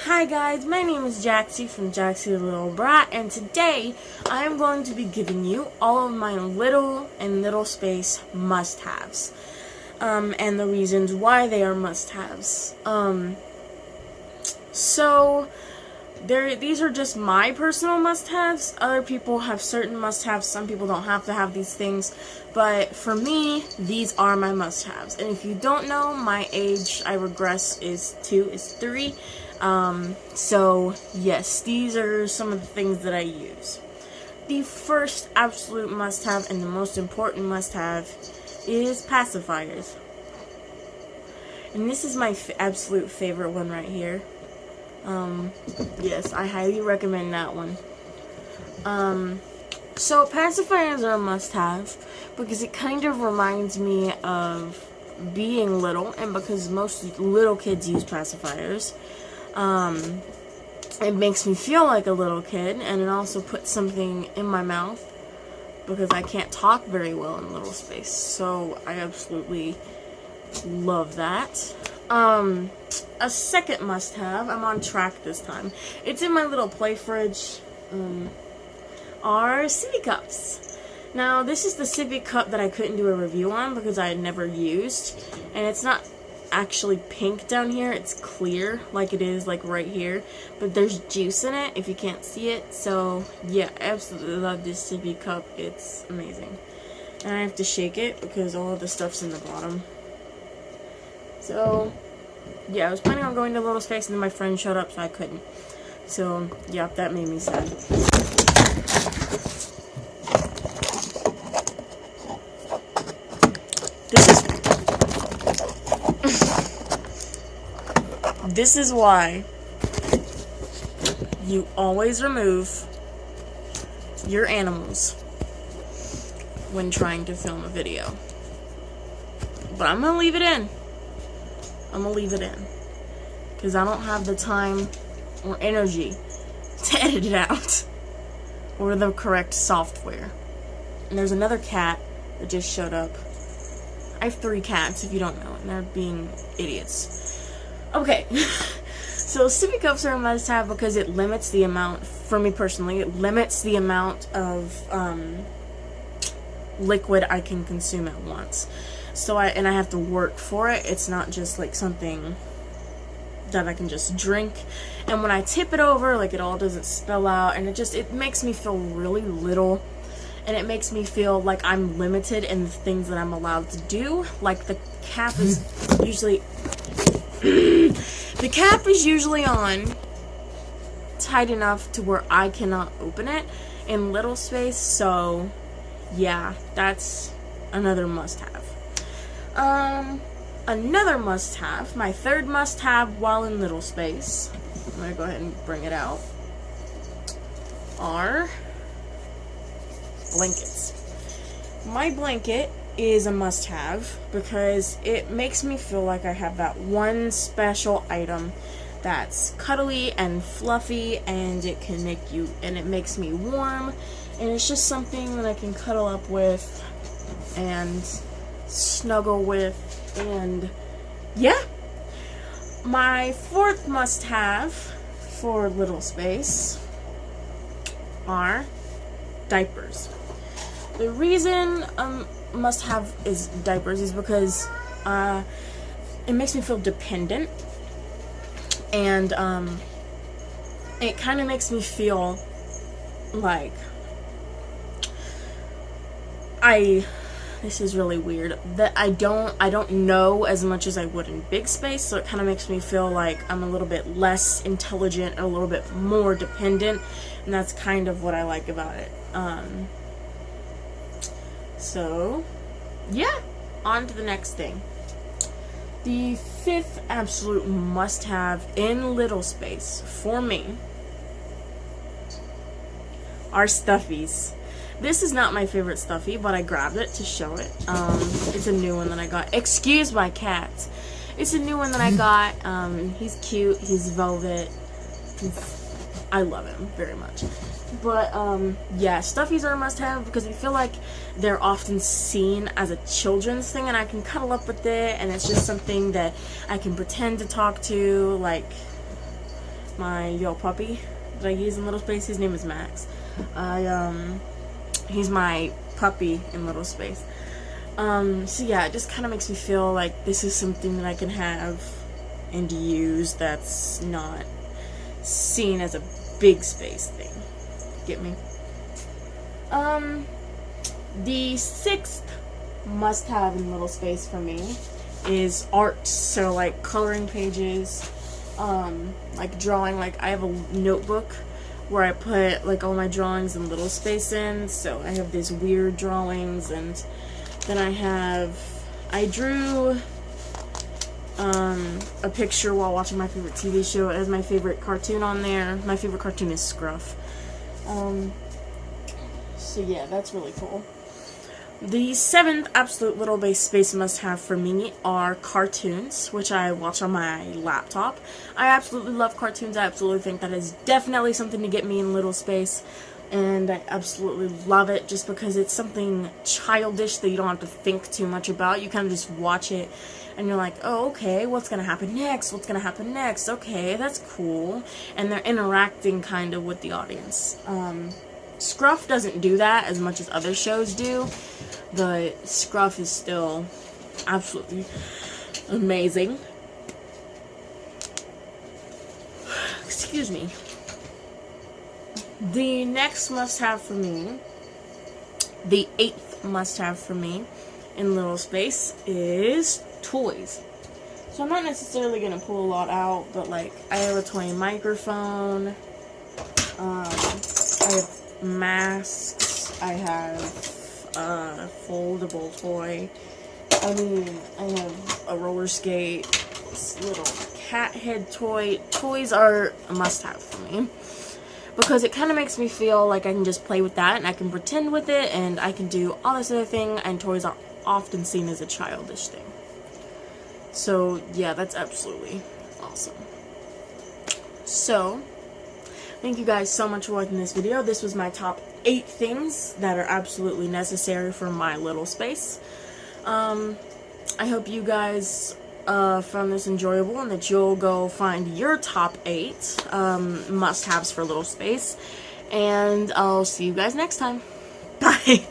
Hi guys, my name is Jaxie from Jaxie the Little Brat, and today I am going to be giving you all of my little and little space must-haves, and the reasons why they are must-haves. These are just my personal must-haves. Other people have certain must-haves. Some people don't have to have these things, but for me, these are my must-haves. And if you don't know, my age, I regress, is 3. So yes, these are some of the things that I use. The first absolute must-have and the most important must-have is pacifiers. And this is my absolute favorite one right here. Yes, I highly recommend that one. So pacifiers are a must-have because it kind of reminds me of being little, and because most little kids use pacifiers. It makes me feel like a little kid, and it also puts something in my mouth because I can't talk very well in little space, so I absolutely love that. A second must-have, I'm on track this time, it's in my little play fridge, are sippy cups. Now, this is the sippy cup that I couldn't do a review on because I had never used, and it's not actually pink down here, it's clear like it is like right here, but there's juice in it if you can't see it. So yeah, I absolutely love this sippy cup, it's amazing. And I have to shake it because all of the stuff's in the bottom. So yeah, I was planning on going to Little Space and then my friend showed up, so I couldn't. So yeah, that made me sad. This is why you always remove your animals when trying to film a video. But I'm gonna leave it in. Because I don't have the time or energy to edit it out. Or the correct software. And there's another cat that just showed up. I have 3 cats, if you don't know, and they're being idiots. Okay, so sippy cups are a must-have because it limits the amount, for me personally, it limits the amount of liquid I can consume at once. So I have to work for it. It's not just like something that I can just drink. And when I tip it over, like, it all doesn't spill out, and it makes me feel really little, and it makes me feel like I'm limited in the things that I'm allowed to do. Like, the cap is usually the cap is usually on tight enough to where I cannot open it in little space. So yeah, that's another must-have. Another must-have, my third must-have while in little space, I'm gonna go ahead and bring it out, are blankets. My blanket is a must-have because it makes me feel like I have that one special item that's cuddly and fluffy, and it makes me warm, and it's just something that I can cuddle up with and snuggle with. And yeah, my fourth must-have for little space are diapers. The reason must-have is diapers is because it makes me feel dependent, and it kind of makes me feel like this is really weird, that I don't know as much as I would in big space, so it kind of makes me feel like I'm a little bit less intelligent and a little bit more dependent, and that's kind of what I like about it. So yeah, on to the next thing. The fifth absolute must-have in little space for me are stuffies. This is not my favorite stuffy, but I grabbed it to show it. It's a new one that I got. Excuse my cat. It's a new one that I got. He's cute. He's velvet. I love him very much. But, yeah, stuffies are a must-have because I feel like they're often seen as a children's thing, and I can cuddle up with it, and it's just something that I can pretend to talk to, like, my Yelp puppy that I use in Little Space. His name is Max. He's my puppy in Little Space. So yeah, it just kind of makes me feel like this is something that I can have and use that's not seen as a big space thing. Get me? The sixth must-have in Little Space for me is art. So like coloring pages, like drawing. Like I have a notebook where I put like all my drawings in Little Space in. So I have these weird drawings, and then I drew a picture while watching my favorite TV show. It has my favorite cartoon on there. My favorite cartoon is Scruff. So yeah, that's really cool. The seventh absolute Little Space must-have for me are cartoons, which I watch on my laptop. I absolutely love cartoons. I absolutely think that is definitely something to get me in Little Space, and I absolutely love it just because it's something childish that you don't have to think too much about. You kind of just watch it, and you're like, oh, okay, what's gonna happen next? What's gonna happen next? Okay, that's cool. And they're interacting kind of with the audience. Scruff doesn't do that as much as other shows do, but Scruff is still absolutely amazing. Excuse me. The next must-have for me, the eighth must-have for me in Little Space is toys. So I'm not necessarily going to pull a lot out, but like I have a toy microphone, I have masks, I have a foldable toy, I have a roller skate, this little cat head toy. Toys are a must-have for me because it kind of makes me feel like I can just play with that and I can pretend with it and I can do all this other thing, and toys are often seen as a childish thing. So yeah, that's absolutely awesome. So thank you guys so much for watching this video. This was my top 8 things that are absolutely necessary for my Little Space. I hope you guys found this enjoyable and that you'll go find your top 8 must-haves for Little Space. And I'll see you guys next time. Bye!